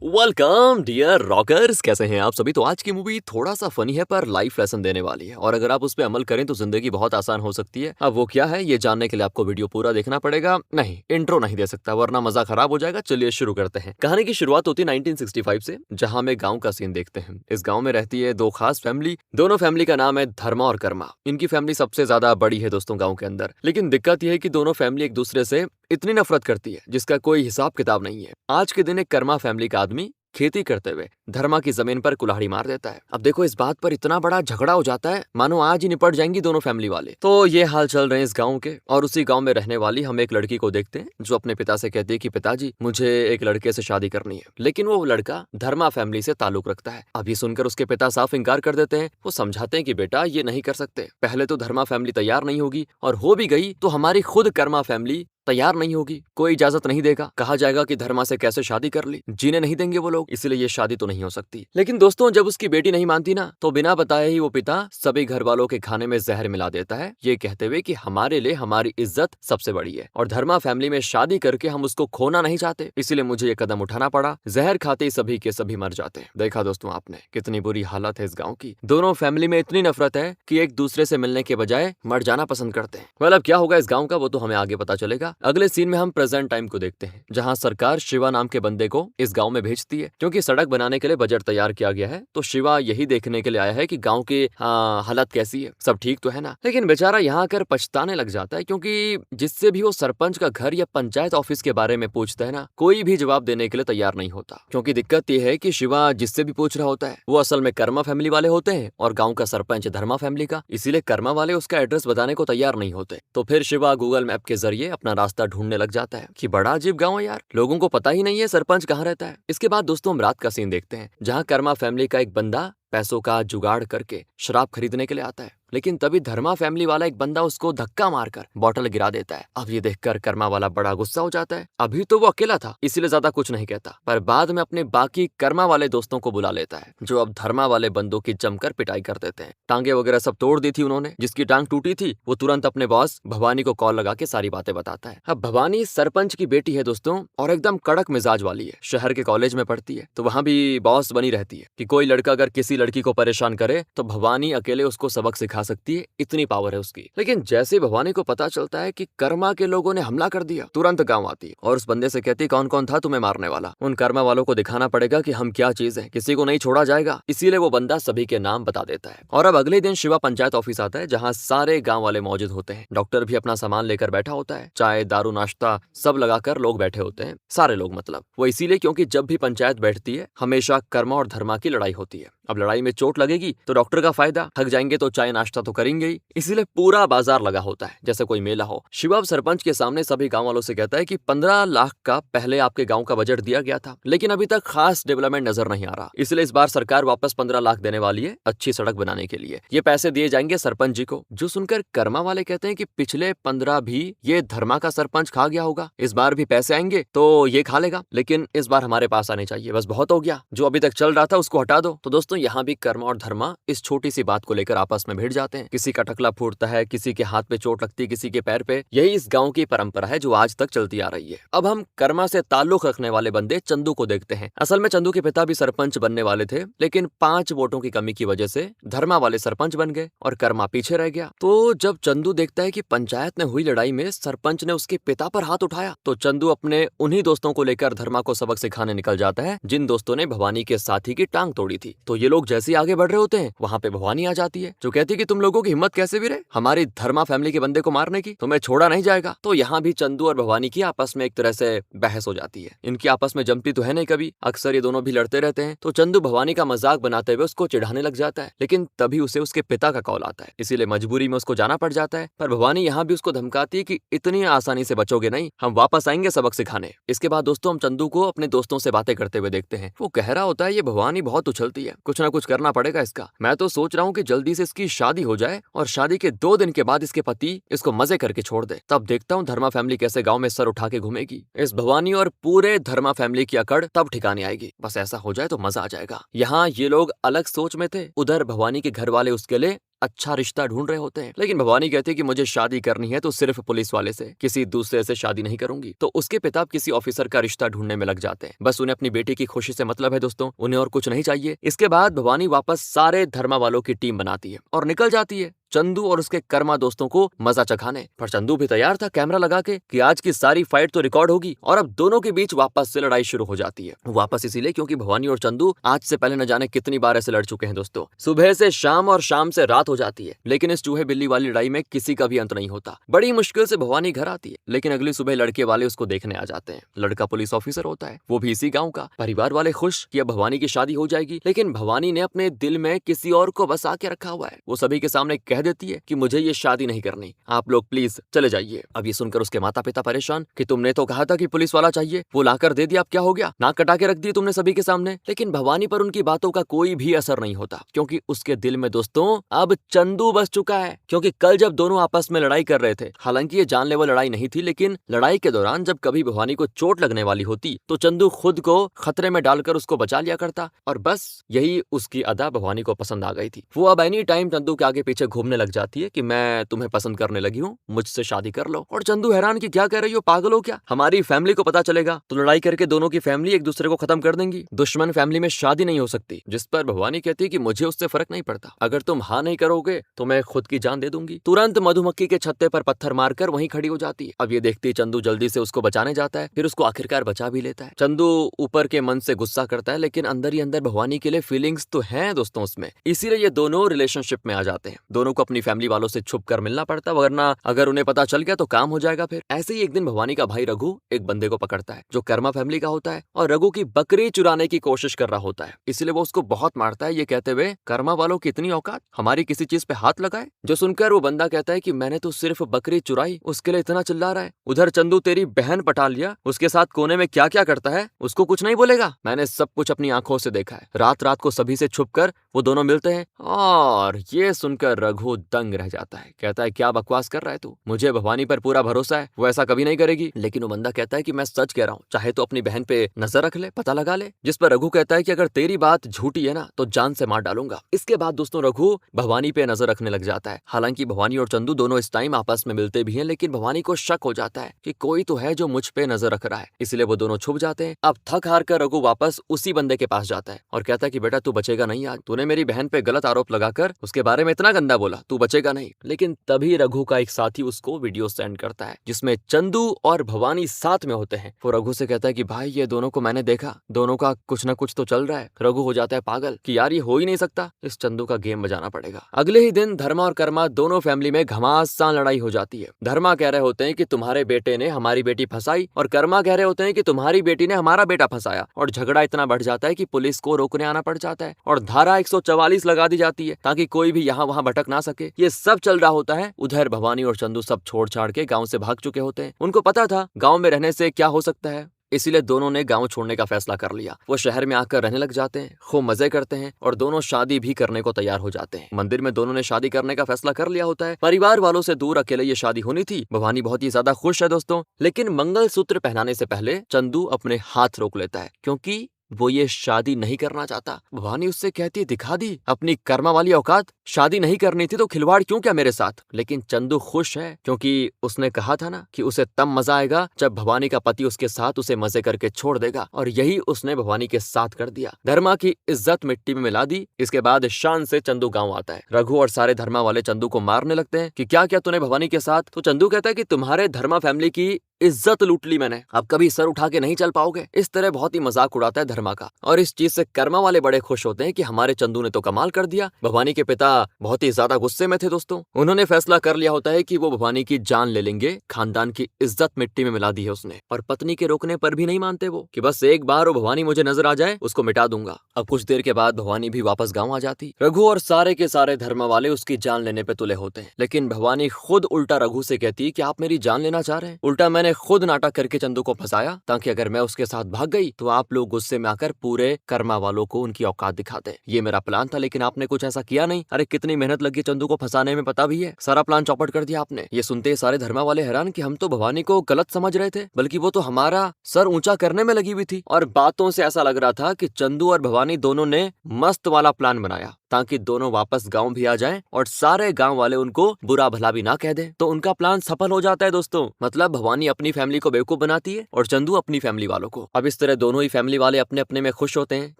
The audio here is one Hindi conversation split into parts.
वेलकम डियर रॉकर्स, कैसे हैं आप सभी। तो आज की मूवी थोड़ा सा फनी है पर लाइफ लेसन देने वाली है और अगर आप उस पर अमल करें तो जिंदगी बहुत आसान हो सकती है। अब वो क्या है ये जानने के लिए आपको वीडियो पूरा देखना पड़ेगा। नहीं, इंट्रो नहीं दे सकता वरना मजा खराब हो जाएगा। चलिए शुरू करते हैं। कहानी की शुरुआत होती है 1965 से, जहां हम एक गांव का सीन देखते हैं। इस गांव में रहती है दो खास फैमिली। दोनों फैमिली का नाम है धर्मा और कर्मा। इनकी फैमिली सबसे ज्यादा बड़ी है दोस्तों गाँव के अंदर, लेकिन दिक्कत यह है कि दोनों फैमिली एक दूसरे से इतनी नफरत करती है जिसका कोई हिसाब किताब नहीं है। आज के दिन एक कर्मा फैमिली का आदमी खेती करते हुए धर्मा की जमीन पर कुल्हाड़ी मार देता है। अब देखो इस बात पर इतना बड़ा झगड़ा हो जाता है मानो आज ही निपट जाएंगी दोनों फैमिली वाले। तो ये हाल चल रहे हैं इस गांव के, और उसी गांव में रहने वाली हम एक लड़की को देखते हैं जो अपने पिता से कहती है कि पिताजी मुझे एक लड़के से शादी करनी है, लेकिन वो लड़का धर्मा फैमिली से ताल्लुक रखता है। अब ये सुनकर उसके पिता साफ इंकार कर देते हैं। वो समझाते हैं कि बेटा ये नहीं कर सकते, पहले तो धर्मा फैमिली तैयार नहीं होगी और हो भी गई तो हमारी खुद कर्मा फैमिली तैयार नहीं होगी, कोई इजाजत नहीं देगा, कहा जाएगा कि धर्मा से कैसे शादी कर ली, जीने नहीं देंगे वो लोग, इसलिए ये शादी तो नहीं हो सकती। लेकिन दोस्तों जब उसकी बेटी नहीं मानती ना तो बिना बताए ही वो पिता सभी घर वालों के खाने में जहर मिला देता है, ये कहते हुए कि हमारे लिए हमारी इज्जत सबसे बड़ी है और धर्मा फैमिली में शादी करके हम उसको खोना नहीं चाहते, इसलिए मुझे ये कदम उठाना पड़ा। जहर खाते ही सभी के सभी मर जाते हैं। देखा दोस्तों आपने कितनी बुरी हालत है इस गाँव की। दोनों फैमिली में इतनी नफरत है कि एक दूसरे से मिलने के बजाय मर जाना पसंद करते हैं। मतलब क्या होगा इस गाँव का वो तो हमें आगे पता चलेगा। अगले सीन में हम प्रेजेंट टाइम को देखते हैं, जहां सरकार शिवा नाम के बंदे को इस गांव में भेजती है क्योंकि सड़क बनाने के लिए बजट तैयार किया गया है। तो शिवा यही देखने के लिए आया है कि गांव की हालत कैसी है, सब ठीक तो है ना। लेकिन बेचारा यहाँ आकर पछताने लग जाता है क्योंकि जिससे भी वो सरपंच का घर या पंचायत ऑफिस के बारे में पूछता है ना, कोई भी जवाब देने के लिए तैयार नहीं होता। क्योंकि दिक्कत यह है कि शिवा जिससे भी पूछ रहा होता है वो असल में कर्मा फैमिली वाले होते हैं और गाँव का सरपंच धर्मा फैमिली का, इसीलिए कर्मा वाले उसका एड्रेस बताने को तैयार नहीं होते। तो फिर शिवा गूगल मैप के जरिए अपना रास्ता ढूंढने लग जाता है कि बड़ा अजीब गांव है यार, लोगों को पता ही नहीं है सरपंच कहाँ रहता है। इसके बाद दोस्तों हम रात का सीन देखते हैं, जहां कर्मा फैमिली का एक बंदा पैसों का जुगाड़ करके शराब खरीदने के लिए आता है, लेकिन तभी धर्मा फैमिली वाला एक बंदा उसको धक्का मारकर बोतल गिरा देता है। अब ये देखकर कर्मा वाला बड़ा गुस्सा हो जाता है। अभी तो वो अकेला था इसलिए ज्यादा कुछ नहीं कहता, पर बाद में अपने बाकी कर्मा वाले दोस्तों को बुला लेता है जो अब धर्मा वाले बंदों की जमकर पिटाई कर देते हैं। टांगे वगैरह सब तोड़ दी थी उन्होंने। जिसकी टांग टूटी थी वो तुरंत अपने बॉस भवानी को कॉल लगा के सारी बातें बताता है। अब भवानी सरपंच की बेटी है दोस्तों और एकदम कड़क मिजाज वाली है। शहर के कॉलेज में पढ़ती है तो वहां भी बॉस बनी रहती है कि कोई लड़का अगर किसी लड़की को परेशान करे तो भवानी अकेले उसको सबक सिखा सकती है, इतनी पावर है उसकी। लेकिन जैसे भवानी को पता चलता है कि कर्मा के लोगों ने हमला कर दिया, तुरंत गांव आती है और उस बंदे से कहती कौन कौन था तुम्हें मारने वाला। उन कर्मा वालों को दिखाना पड़ेगा कि हम क्या चीज है, किसी को नहीं छोड़ा जाएगा। इसीलिए वो बंदा सभी के नाम बता देता है। और अब अगले दिन शिवा पंचायत ऑफिस आता है जहाँ सारे गाँव वाले मौजूद होते हैं। डॉक्टर भी अपना सामान लेकर बैठा होता है, चाय दारू नाश्ता सब लगाकर लोग बैठे होते हैं, सारे लोग मतलब। वो इसीलिए क्योंकि जब भी पंचायत बैठती है हमेशा कर्मा और धर्मा की लड़ाई होती है। अब लड़ाई में चोट लगेगी तो डॉक्टर का फायदा, थक जाएंगे तो चाय नाश्ता तो करेंगे ही, इसीलिए पूरा बाजार लगा होता है जैसे कोई मेला हो। शिवा सरपंच के सामने सभी गांव वालों से कहता है कि 15 लाख का पहले आपके गांव का बजट दिया गया था, लेकिन अभी तक खास डेवलपमेंट नजर नहीं आ रहा, इसलिए इस बार सरकार वापस 15 लाख देने वाली है अच्छी सड़क बनाने के लिए। ये पैसे दिए जाएंगे सरपंच जी को। जो सुनकर कर्मा वाले कहते हैं कि पिछले 15 भी ये धर्मा का सरपंच खा गया होगा, इस बार भी पैसे आएंगे तो ये खा लेगा, लेकिन इस बार हमारे पास आने चाहिए, बस बहुत हो गया, जो अभी तक चल रहा था उसको हटा दो। तो दोस्तों यहाँ भी कर्मा और धर्मा इस छोटी सी बात को लेकर आपस में भिड़ जाते हैं। किसी का टकला फूटता है, किसी के हाथ पे चोट लगती है, किसी के पैर पे। यही इस गांव की परंपरा है जो आज तक चलती आ रही है। अब हम कर्मा से ताल्लुक रखने वाले बंदे चंदू को देखते हैं। असल में चंदू के पिता भी सरपंच बनने वाले थे, लेकिन 5 वोटों की कमी की वजह से धर्मा वाले सरपंच बन गए और कर्मा पीछे रह गया। तो जब चंदू देखता है कि पंचायत में हुई लड़ाई में सरपंच ने उसके पिता पर हाथ उठाया, तो चंदू अपने उन्हीं दोस्तों को लेकर धर्मा को सबक सिखाने निकल जाता है जिन दोस्तों ने भवानी के साथी की टांग तोड़ी थी। तो ये लोग जैसे ही आगे बढ़ रहे होते हैं वहां पे भवानी आ जाती है जो कहती है कि तुम लोगों की हिम्मत कैसे भी रहे हमारी धर्मा फैमिली के बंदे को मारने की, तुम्हें छोड़ा नहीं जाएगा। तो यहाँ भी चंदू और भवानी की आपस में एक तरह से बहस हो जाती है। इनकी आपस में जमती तो है नहीं कभी, अक्सर ये दोनों भी लड़ते रहते हैं। तो चंदू भवानी का मजाक बनाते हुए उसको चिढ़ाने लग जाता है, लेकिन तभी उसे उसके पिता का कॉल आता है, इसीलिए मजबूरी में उसको जाना पड़ जाता है। पर भवानी यहाँ भी उसको धमकाती है कि इतनी आसानी से बचोगे नहीं, हम वापस आएंगे सबक सिखाने। इसके बाद दोस्तों हम चंदू को अपने दोस्तों से बातें करते हुए देखते हैं। वो कह रहा होता है ये भवानी बहुत उछलती है, कुछ ना कुछ करना पड़ेगा इसका। मैं तो सोच रहा हूँ कि जल्दी से इसकी शादी हो जाए और शादी के 2 दिन के बाद इसके पति इसको मजे करके छोड़ दे, तब देखता हूँ धर्मा फैमिली कैसे गांव में सर उठा के घूमेगी। इस भवानी और पूरे धर्मा फैमिली की अकड़ तब ठिकाने आएगी। बस ऐसा हो जाए तो मजा आ जाएगा। यहाँ ये लोग अलग सोच में थे, उधर भवानी के घर वाले उसके लिए अच्छा रिश्ता ढूंढ रहे होते हैं। लेकिन भवानी कहती है कि मुझे शादी करनी है तो सिर्फ पुलिस वाले से, किसी दूसरे से शादी नहीं करूंगी। तो उसके पिता अब किसी ऑफिसर का रिश्ता ढूंढने में लग जाते हैं। बस उन्हें अपनी बेटी की खुशी से मतलब है दोस्तों, उन्हें और कुछ नहीं चाहिए। इसके बाद भवानी वापस सारे धर्मा वालों की टीम बनाती है और निकल जाती है चंदू और उसके कर्मा दोस्तों को मजा चखाने। पर चंदू भी तैयार था कैमरा लगा के कि आज की सारी फाइट तो रिकॉर्ड होगी। और अब दोनों के बीच वापस से लड़ाई शुरू हो जाती है। वापस इसीलिए क्योंकि भवानी और चंदू आज से पहले न जाने कितनी बार ऐसे लड़ चुके हैं दोस्तों। सुबह से शाम और शाम से रात हो जाती है, लेकिन इस चूहे बिल्ली वाली लड़ाई में किसी का भी अंत नहीं होता। बड़ी मुश्किल से भवानी घर आती है, लेकिन अगली सुबह लड़के वाले उसको देखने आ जाते हैं। लड़का पुलिस ऑफिसर होता है, वो भी इसी गाँव का। परिवार वाले खुश कि अब भवानी की शादी हो जाएगी, लेकिन भवानी ने अपने दिल में किसी और को बसा के रखा हुआ है। वो सभी के सामने कह देती है कि मुझे ये शादी नहीं करनी, आप लोग प्लीज चले जाइए। अब ये सुनकर उसके माता पिता परेशान कि तुमने तो कहा था कि पुलिस वाला चाहिए, वो लाकर दे दिया, अब क्या हो गया, नाक कटा के रख दी तुमने सभी के सामने। लेकिन भवानी पर उनकी बातों का कोई भी असर नहीं होता, क्योंकि उसके दिल में दोस्तों अब चंदू बस चुका है। क्योंकि कल जब दोनों आपस में लड़ाई कर रहे थे, हालांकि ये जानलेवा लड़ाई नहीं थी, लेकिन लड़ाई के दौरान जब कभी भवानी को चोट लगने वाली होती तो चंदू खुद को खतरे में डालकर उसको बचा लिया करता। और बस यही उसकी अदा भवानी को पसंद आ गई थी। वो अब एनी टाइम चंदू के आगे पीछे घूमने लग जाती है कि मैं तुम्हें पसंद करने लगी हूँ, मुझसे शादी कर लो। और चंदू हैरान कि क्या कह रही हो, पागल हो क्या, हमारी फैमिली को पता चलेगा तो लड़ाई करके दोनों की फैमिली एक दूसरे को खत्म कर देंगी, दुश्मन फैमिली में शादी नहीं हो सकती। जिस पर भवानी कहती है कि मुझे उससे फर्क नहीं पड़ता, अगर तुम हाँ नहीं करोगे तो मैं खुद की जान दे दूंगी। तुरंत मधुमक्खी के छत्ते पर पत्थर मारकर वहीं खड़ी हो जाती है। अब ये देखती चंदू जल्दी से उसको बचाने जाता है, फिर उसको आखिरकार बचा भी लेता है। चंदू ऊपर के मन से गुस्सा करता है, लेकिन अंदर ही अंदर भवानी के लिए फीलिंग्स तो हैं दोस्तों उसमें, इसीलिए ये दोनों रिलेशनशिप में आ जाते हैं। दोनों को अपनी फैमिली वालों से छुप कर मिलना पड़ता, वरना अगर उन्हें पता चल गया तो काम हो जाएगा। फिर ऐसे ही एक दिन भवानी का भाई रघु एक बंदे को पकड़ता है जो कर्मा फैमिली का होता है और रघु की बकरी चुराने की कोशिश कर रहा होता है, इसलिए वो उसको बहुत मारता है, ये कहते हुए कर्मा वालों की इतनी औकात, हमारी किसी चीज पे हाथ लगाए। जो सुनकर वो बंदा कहता है कि मैंने तो सिर्फ बकरी चुराई, उसके लिए इतना चिल्ला रहा है। उधर चंदू तेरी बहन पटा लिया, उसके साथ कोने में क्या क्या करता है, उसको कुछ नहीं बोलेगा, मैंने सब कुछ अपनी आंखों से देखा है। रात रात को सभी से छुपकर वो दोनों मिलते हैं। और ये सुनकर रघु दंग रह जाता है, कहता है क्या बकवास कर रहा है तू, मुझे भवानी पर पूरा भरोसा है, वो ऐसा कभी नहीं करेगी। लेकिन वो बंदा कहता है कि मैं सच कह रहा हूँ, चाहे तो अपनी बहन पे नजर रख ले, पता लगा ले। जिस पर रघु कहता है कि अगर तेरी बात झूठी है ना तो जान से मार डालूंगा। इसके बाद दोस्तों रघु भवानी पे नजर रखने लग जाता है। हालांकि भवानी और चंदू दोनों इस टाइम आपस में मिलते भी हैं, लेकिन भवानी को शक हो जाता है कि कोई तो है जो मुझ पे नजर रख रहा है, इसलिए वो दोनों छुप जाते हैं। अब थक हार कर रघु वापस उसी बंदे के पास जाता है और कहता है कि बेटा तू बचेगा नहीं, आज तूने मेरी बहन पे गलत आरोप लगाकर उसके बारे में इतना गंदा बोला, तू बचेगा नहीं। लेकिन तभी रघु का एक साथी उसको वीडियो सेंड करता है जिसमें चंदू और भवानी साथ में होते हैं। वो रघु से कहता है कि भाई ये दोनों को मैंने देखा, दोनों का कुछ ना कुछ तो चल रहा है। रघु हो जाता है पागल कि यार ये हो ही नहीं सकता, इस चंदू का गेम बजाना पड़ेगा। अगले ही दिन धर्मा और कर्मा दोनों फैमिली में घमासान लड़ाई हो जाती है। धर्मा कह रहे होते हैं कि तुम्हारे बेटे ने हमारी बेटी फंसाई और कर्मा कह रहे होते हैं कि तुम्हारी बेटी ने हमारा बेटा फंसाया। और झगड़ा इतना बढ़ जाता है कि पुलिस को रोकने आना पड़ जाता है और धारा 144 लगा दी जाती है ताकि कोई भी यहाँ वहाँ भटक ना सके। ये सब चल रहा होता है, उधर भवानी और चंदू सब छोड़ छाड़ के गाँव से भाग चुके होते हैं। उनको पता था गाँव में रहने से क्या हो सकता है, इसीलिए दोनों ने गांव छोड़ने का फैसला कर लिया। वो शहर में आकर रहने लग जाते हैं, खूब मजे करते हैं और दोनों शादी भी करने को तैयार हो जाते हैं। मंदिर में दोनों ने शादी करने का फैसला कर लिया होता है। परिवार वालों से दूर अकेले ये शादी होनी थी। भवानी बहुत ही ज्यादा खुश है दोस्तों, लेकिन मंगलसूत्र पहनाने से पहले चंदू अपने हाथ रोक लेता है क्योंकि वो ये शादी नहीं करना चाहता। भवानी उससे कहती है दिखा दी अपनी कर्मा वाली औकात, शादी नहीं करनी थी तो खिलवाड़ क्यों क्या मेरे साथ। लेकिन चंदू खुश है क्योंकि उसने कहा था ना कि उसे तब मजा आएगा जब भवानी का पति उसके साथ उसे मजे करके छोड़ देगा, और यही उसने भवानी के साथ कर दिया। धर्मा की इज्जत मिट्टी में मिला दी। इसके बाद शान से चंदू गाँव आता है। रघु और सारे धर्मा वाले चंदू को मारने लगते हैं कि क्या क्या तूने भवानी के साथ। तो चंदू कहता है कि तुम्हारे धर्मा फैमिली की इज्जत लूट ली मैंने, अब कभी सर उठा के नहीं चल पाओगे। इस तरह बहुत ही मजाक उड़ाता है धर्मा का, और इस चीज से कर्मा वाले बड़े खुश होते हैं कि हमारे चंदू ने तो कमाल कर दिया। भवानी के पिता बहुत ही ज्यादा गुस्से में थे दोस्तों। उन्होंने फैसला कर लिया होता है कि वो भवानी की जान ले लेंगे। खानदान की इज्जत मिट्टी में मिला दी है उसने, और पत्नी के रोकने पर भी नहीं मानते वो कि बस एक बार वो भवानी मुझे नजर आ जाए उसको मिटा दूंगा। अब कुछ देर के बाद भवानी भी वापस गाँव आ जाती। रघु और सारे के सारे धर्मा वाले उसकी जान लेने पे तुले होते हैं, लेकिन भवानी खुद उल्टा रघु से कहती है कि आप मेरी जान लेना चाह रहे हैं। उल्टा मैंने खुद नाटक करके चंदू को फंसाया ताकि अगर मैं उसके साथ भाग गई तो आप लोग गुस्से में आकर पूरे कर्मा वालों को उनकी औकात दिखाते। ये मेरा प्लान था, लेकिन आपने कुछ ऐसा किया नहीं। अरे कितनी मेहनत लगी चंदू को फंसाने में, पता भी है, सारा प्लान चौपट कर दिया आपने। ये सुनते सारे धर्मा वाले हैरान कि हम तो भवानी को गलत समझ रहे थे, बल्कि वो तो हमारा सर ऊंचा करने में लगी हुई थी। और बातों से ऐसा लग रहा था कि चंदू और भवानी दोनों ने मस्त वाला प्लान बनाया। ताकि दोनों वापस गाँव भी आ जाएं और सारे गाँव वाले उनको बुरा भला भी ना कह दें। तो उनका प्लान सफल हो जाता है दोस्तों। मतलब भवानी अपनी फैमिली को बेवकूफ बनाती है और चंदू अपनी फैमिली वालों को। अब इस तरह दोनों ही फैमिली वाले अपने अपने में खुश होते हैं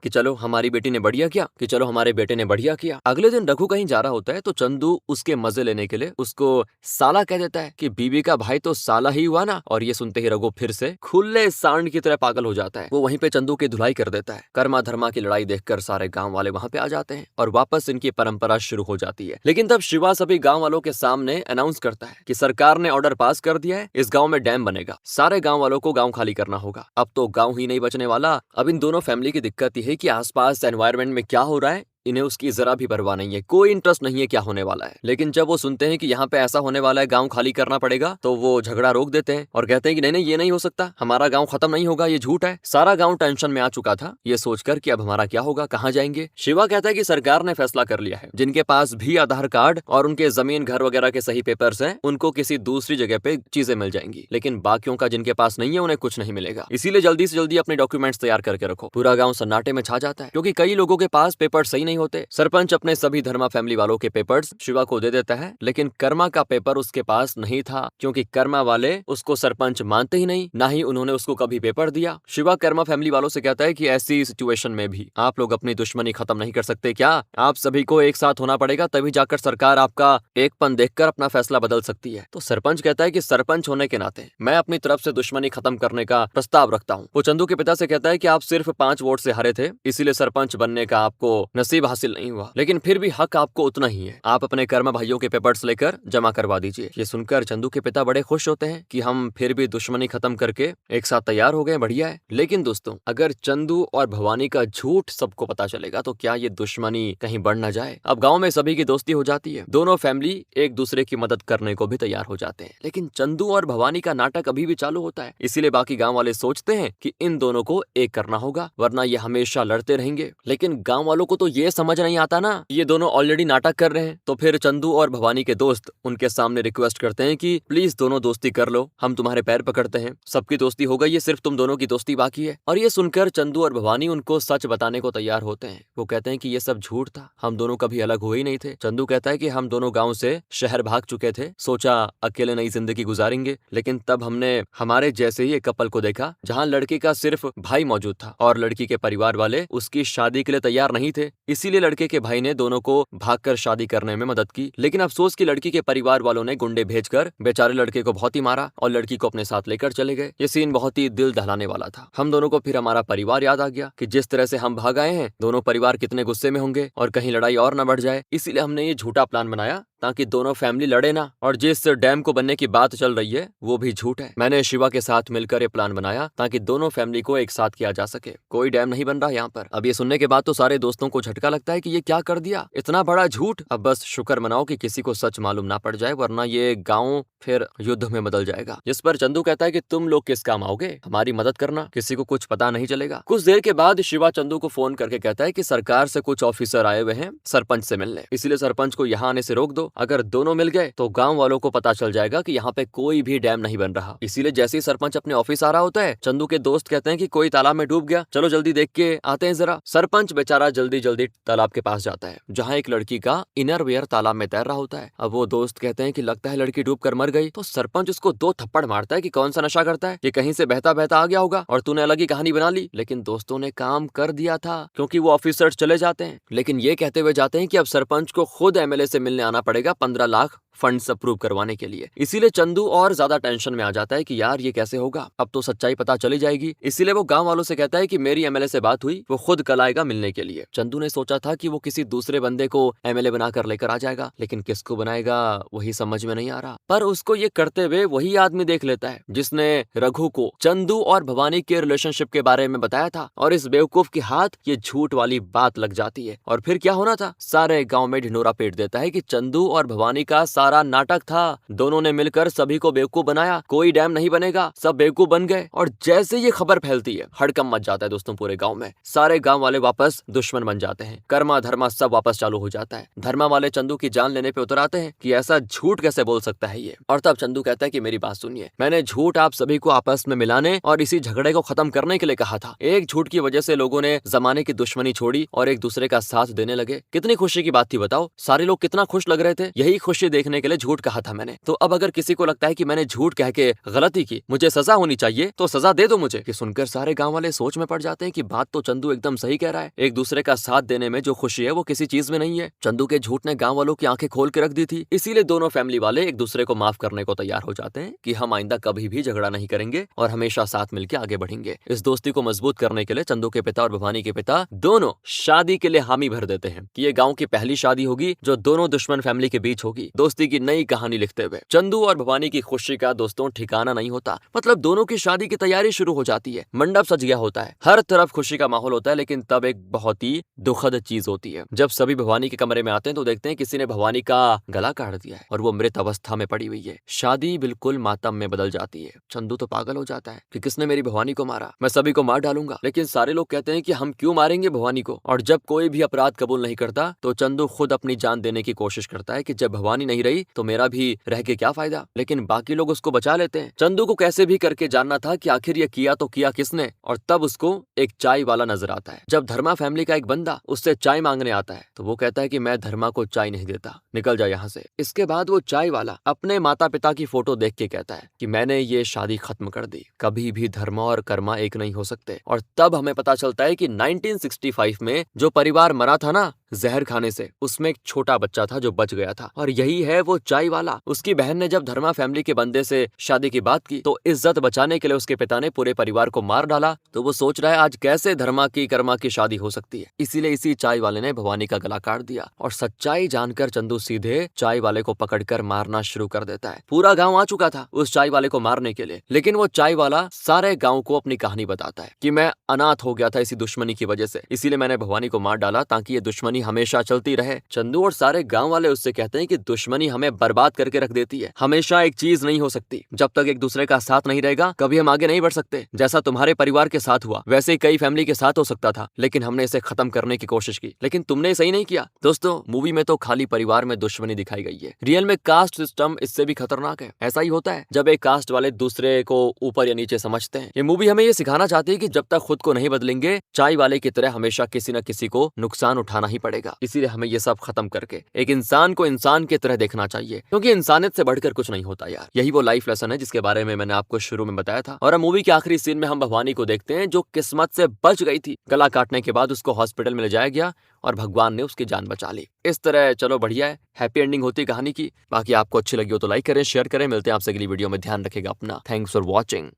कि चलो हमारी बेटी ने बढ़िया किया, कि चलो हमारे बेटे ने बढ़िया किया। अगले दिन रघु कहीं जा रहा होता है तो चंदू उसके मजे लेने के लिए उसको साला कह देता है कि बीबी का भाई तो साला ही हुआ ना। और ये सुनते ही रघु फिर से खुले सांड की तरह पागल हो जाता है। वो वहीं पे चंदू की धुलाई कर देता है। कर्मा धर्मा की लड़ाई देखकर सारे गांव वाले वहां पे आ जाते हैं और वापस इनकी परंपरा शुरू हो जाती है। लेकिन तब शिवा सभी गांव वालों के सामने अनाउंस करता है कि सरकार ने ऑर्डर पास कर दिया है, इस गांव में डैम बनेगा, सारे गांव वालों को गांव खाली करना होगा। अब तो गांव ही नहीं बचने वाला। अब इन दोनों फैमिली की दिक्कत यह है कि आसपास एनवायरनमेंट में क्या हो रहा है इन्हें उसकी जरा भी परवाह नहीं है, कोई इंटरेस्ट नहीं है क्या होने वाला है। लेकिन जब वो सुनते हैं कि यहाँ पे ऐसा होने वाला है, गांव खाली करना पड़ेगा, तो वो झगड़ा रोक देते हैं और कहते हैं कि नहीं नहीं ये नहीं हो सकता, हमारा गांव खत्म नहीं होगा, ये झूठ है। सारा गांव टेंशन में आ चुका था ये सोचकर कि अब हमारा क्या होगा, कहाँ जाएंगे। शिवा कहता है कि सरकार ने फैसला कर लिया है, जिनके पास भी आधार कार्ड और उनके जमीन घर वगैरह के सही पेपर्स हैं उनको किसी दूसरी जगह पे चीजें मिल जाएंगी, लेकिन बाकियों का जिनके पास नहीं है उन्हें कुछ नहीं मिलेगा। इसीलिए जल्दी से जल्दी अपने डॉक्यूमेंट्स तैयार करके रखो। पूरा गाँव सन्नाटे में छा जाता है क्योंकि कई लोगों के पास पेपर सही नहीं होते। सरपंच अपने सभी धर्मा फैमिली वालों के पेपर्स शिवा को दे देता है, लेकिन कर्मा का पेपर उसके पास नहीं था क्योंकि कर्मा वाले उसको सरपंच मानते ही नहीं, ना ही उन्होंने उसको कभी पेपर दिया। शिवा कर्मा फैमिली वालों से कहता है कि ऐसी सिचुएशन में भी आप लोग अपनी दुश्मनी खत्म नहीं कर सकते क्या? आप सभी को एक साथ होना पड़ेगा, तभी जाकर सरकार आपका एकपन देखकर अपना फैसला बदल सकती है। तो सरपंच कहता है कि सरपंच होने के नाते मैं अपनी तरफ से दुश्मनी खत्म करने का प्रस्ताव रखता हूँ। वो चंदू के पिता से कहता है कि आप सिर्फ 5 वोट से हारे थे, इसीलिए सरपंच बनने का आपको नसीब हासिल नहीं हुआ, लेकिन फिर भी हक आपको उतना ही है। आप अपने कर्मा भाइयों के पेपर्स लेकर जमा करवा दीजिए। ये सुनकर चंदू के पिता बड़े खुश होते हैं कि हम फिर भी दुश्मनी खत्म करके एक साथ तैयार हो गए, बढ़िया है। लेकिन दोस्तों अगर चंदू और भवानी का झूठ सबको पता चलेगा तो क्या ये दुश्मनी कहीं बढ़ न जाए। अब गाँव में सभी की दोस्ती हो जाती है, दोनों फैमिली एक दूसरे की मदद करने को भी तैयार हो जाते हैं। लेकिन चंदू और भवानी का नाटक अभी भी चालू होता है, इसीलिए बाकी गाँव वाले सोचते हैं कि इन दोनों को एक करना होगा, वरना ये हमेशा लड़ते रहेंगे। लेकिन गाँव वालों को तो ये समझ नहीं आता ना, ये दोनों ऑलरेडी नाटक कर रहे हैं। तो फिर चंदू और भवानी के दोस्त उनके सामने रिक्वेस्ट करते हैं कि प्लीज दोनों दोस्ती कर लो, हम तुम्हारे पैर पकड़ते हैं, सबकी दोस्ती हो गई है, सिर्फ तुम दोनों की दोस्ती बाकी है। और ये सुनकर चंदू और भवानी उनको सच बताने को तैयार होते हैं। वो कहते हैं कि ये सब झूठ था, हम दोनों कभी अलग हुए ही नहीं थे। चंदू कहता है कि हम दोनों गाँव से शहर भाग चुके थे, सोचा अकेले नई जिंदगी गुजारेंगे, लेकिन तब हमने हमारे जैसे ही एक कपल को देखा जहाँ लड़की का सिर्फ भाई मौजूद था और लड़की के परिवार वाले उसकी शादी के लिए तैयार नहीं थे। इसीलिए लड़के के भाई ने दोनों को भागकर शादी करने में मदद की। लेकिन अफसोस की लड़की के परिवार वालों ने गुंडे भेजकर बेचारे लड़के को बहुत ही मारा और लड़की को अपने साथ लेकर चले गए। ये सीन बहुत ही दिल दहलाने वाला था। हम दोनों को फिर हमारा परिवार याद आ गया कि जिस तरह से हम भाग आए हैं, दोनों परिवार कितने गुस्से में होंगे और कहीं लड़ाई और न बढ़ जाए। इसीलिए हमने ये झूठा प्लान बनाया ताकि दोनों फैमिली लड़े ना, और जिस डैम को बनने की बात चल रही है वो भी झूठ है। मैंने शिवा के साथ मिलकर ये प्लान बनाया ताकि दोनों फैमिली को एक साथ किया जा सके। कोई डैम नहीं बन रहा यहाँ पर। अब ये सुनने के बाद तो सारे दोस्तों को झटका लगता है कि ये क्या कर दिया, इतना बड़ा झूठ। अब बस शुक्र मनाओ कि किसी को सच मालूम ना पड़ जाए, वरना ये गाँव फिर युद्ध में बदल जाएगा। जिस पर चंदू कहता है कि तुम लोग किस काम आओगे, हमारी मदद करना, किसी को कुछ पता नहीं चलेगा। कुछ देर के बाद शिवा चंदू को फोन करके कहता है कि सरकार से कुछ ऑफिसर आए हुए हैं सरपंच से मिलने, इसलिए सरपंच को यहाँ आने से रोक दो। अगर दोनों मिल गए तो गांव वालों को पता चल जाएगा कि यहाँ पे कोई भी डैम नहीं बन रहा। इसीलिए जैसे ही सरपंच अपने ऑफिस आ रहा होता है, चंदू के दोस्त कहते हैं कि कोई तालाब में डूब गया, चलो जल्दी देख के आते हैं जरा। सरपंच बेचारा जल्दी जल्दी तालाब के पास जाता है जहाँ एक लड़की का इनर वेयर तालाब में तैर रहा होता है। अब वो दोस्त कहते हैं कि लगता है लड़की डूब कर मर गई। तो सरपंच उसको 2 थप्पड़ मारता है कि कौन सा नशा करता है, ये कहीं से बहता बहता आ गया होगा और तूने अलग ही कहानी बना ली। लेकिन दोस्तों ने काम कर दिया था क्योंकि वो ऑफिसर्स चले जाते हैं, लेकिन ये कहते हुए जाते हैं कि अब सरपंच को खुद एमएलए से मिलने आना पड़ेगा 15 लाख फंड्स अप्रूव करवाने के लिए। इसीलिए चंदू और ज्यादा टेंशन में आ जाता है कि यार ये कैसे होगा, अब तो सच्चाई पता चली जाएगी। इसीलिए वो गांव वालों से कहता है कि मेरी एमएलए से बात हुई, वो खुद कल आएगा मिलने के लिए। चंदू ने सोचा था कि वो किसी दूसरे बंदे को एमएलए बनाकर लेकर आ जाएगा, लेकिन किसको बनाएगा वही समझ में नहीं आ रहा। पर उसको ये करते हुए वही आदमी देख लेता है जिसने रघु को चंदू और भवानी के रिलेशनशिप के बारे में बताया था, और इस बेवकूफ के हाथ ये झूठ वाली बात लग जाती है। और फिर क्या होना था, सारे गाँव में ढिंडोरा पीट देता है कि चंदू और भवानी का सारा नाटक था। दोनों ने मिलकर सभी को बेवकूफ बनाया, कोई डैम नहीं बनेगा, सब बेवकूफ बन गए। और जैसे ये खबर फैलती है, हड़कंप मच जाता है दोस्तों पूरे गांव में। सारे गांव वाले वापस दुश्मन बन जाते हैं, कर्मा धर्मा सब वापस चालू हो जाता है। धर्मा वाले चंदू की जान लेने पे उतर आते हैं कि ऐसा झूठ कैसे बोल सकता है ये। और तब चंदू कहता है कि मेरी बात सुनिए, मैंने झूठ आप सभी को आपस में मिलाने और इसी झगड़े को खत्म करने के लिए कहा था। एक झूठ की वजह से लोगों ने जमाने की दुश्मनी छोड़ी और एक दूसरे का साथ देने लगे। कितनी खुशी की बात थी बताओ, सारे लोग कितना खुश लग रहे थे। यही खुशी देखने के लिए झूठ कहा था मैंने। तो अब अगर किसी को लगता है कि मैंने झूठ कह के गलती की, मुझे सजा होनी चाहिए, तो सजा दे दो मुझे। कि सुनकर सारे गांव वाले सोच में पड़ जाते हैं कि बात तो चंदू एकदम सही कह रहा है। एक दूसरे का साथ देने में जो खुशी है वो किसी चीज में नहीं है। चंदू के झूठ ने गांव वालों की आंखें खोल के रख दी थी। इसीलिए दोनों फैमिली वाले एक दूसरे को माफ करने को तैयार हो जाते हैं कि हम आइंदा कभी भी झगड़ा नहीं करेंगे और हमेशा साथ मिलकर आगे बढ़ेंगे। इस दोस्ती को मजबूत करने के लिए चंदू के पिता और भवानी के पिता दोनों शादी के लिए हामी भर देते हैं कि ये गांव की पहली शादी होगी जो दोनों दुश्मन फैमिली के बीच होगी। दोस्ती की नई कहानी लिखते हुए चंदू और भवानी की खुशी का दोस्तों ठिकाना नहीं होता। मतलब दोनों की शादी की तैयारी शुरू हो जाती है, मंडप सज गया होता है, हर तरफ खुशी का माहौल होता है। लेकिन तब एक बहुत ही दुखद चीज होती है। जब सभी भवानी के कमरे में आते हैं तो देखते हैं किसी ने भवानी का गला काट दिया है और वो मृत अवस्था में पड़ी हुई है। शादी बिल्कुल मातम में बदल जाती है। चंदू तो पागल हो जाता है कि किसने मेरी भवानी को मारा, मैं सभी को मार डालूंगा। लेकिन सारे लोग कहते हैं कि हम क्यों मारेंगे भवानी को। और जब कोई भी अपराध कबूल नहीं करता तो चंदू खुद अपनी जान देने की कोशिश करता है कि जब भवानी नहीं रही तो मेरा भी रह के क्या फायदा। लेकिन बाकी लोग उसको बचा लेते हैं। चंदू को कैसे भी करके जानना था कि आखिर ये किया तो किया किसने। और तब उसको एक चाय वाला नजर आता है। जब धर्मा फैमिली का एक बंदा उससे चाय मांगने आता है तो वो कहता है कि मैं धर्मा को चाय नहीं देता, निकल जा यहाँ से। इसके बाद वो चाय वाला अपने माता पिता की फोटो देख के कहता है कि मैंने ये शादी खत्म कर दी, कभी भी धर्मा और कर्मा एक नहीं हो सकते। और तब हमें पता चलता है कि 1965 में जो परिवार मरा था ना जहर खाने से, उसमें एक छोटा बच्चा था जो बच गया था। और यही है वो चाय वाला। उसकी बहन ने जब धर्मा फैमिली के बंदे से शादी की बात की तो इज्जत बचाने के लिए उसके पिता ने पूरे परिवार को मार डाला। तो वो सोच रहा है आज कैसे धर्मा की कर्मा की शादी हो सकती है। इसीलिए इसी चाय वाले ने भवानी का गला काट दिया। और सच्चाई जानकर चंदू सीधे चाय वाले को पकड़कर मारना शुरू कर देता है। पूरा गांव आ चुका था उस चाय वाले को मारने के लिए, लेकिन वो चाय वाला सारे गांव को अपनी कहानी बताता है कि मैं अनाथ हो गया था इसी दुश्मनी की वजह से, इसीलिए मैंने भवानी को मार डाला ताकि ये दुश्मनी हमेशा चलती रहे। चंदू और सारे गांव वाले उससे कहते हैं कि दुश्मनी हमें बर्बाद करके रख देती है, हमेशा एक चीज नहीं हो सकती। जब तक एक दूसरे का साथ नहीं रहेगा कभी हम आगे नहीं बढ़ सकते। जैसा तुम्हारे परिवार के साथ हुआ वैसे ही कई फैमिली के साथ हो सकता था, लेकिन हमने इसे खत्म करने की कोशिश की, लेकिन तुमने सही नहीं किया। दोस्तों मूवी में तो खाली परिवार में दुश्मनी दिखाई गई है, रियल में कास्ट सिस्टम इससे भी खतरनाक है। ऐसा ही होता है जब एक कास्ट वाले दूसरे को ऊपर या नीचे समझते हैं। ये मूवी हमें ये सिखाना चाहती है कि जब तक खुद को नहीं बदलेंगे चाय वाले की तरह हमेशा किसी न किसी को नुकसान उठाना ही पड़ेगा। इसीलिए हमें ये सब खत्म करके एक इंसान को इंसान की तरह देखना चाहिए, क्योंकि इंसानियत से बढ़कर कुछ नहीं होता यार। यही वो लाइफ लेसन है जिसके बारे में मैंने आपको शुरू में बताया था। और अब मूवी के आखिरी सीन में हम भवानी को देखते हैं जो किस्मत से बच गई थी। गला काटने के बाद उसको हॉस्पिटल में ले जाया गया और भगवान ने उसकी जान बचा ली। इस तरह चलो बढ़िया है, हैप्पी एंडिंग होती कहानी की। बाकी आपको अच्छी लगी हो तो लाइक करें, शेयर करें। मिलते हैं आपसे अगली वीडियो में। ध्यान रखेगा अपना। Thanks for watching.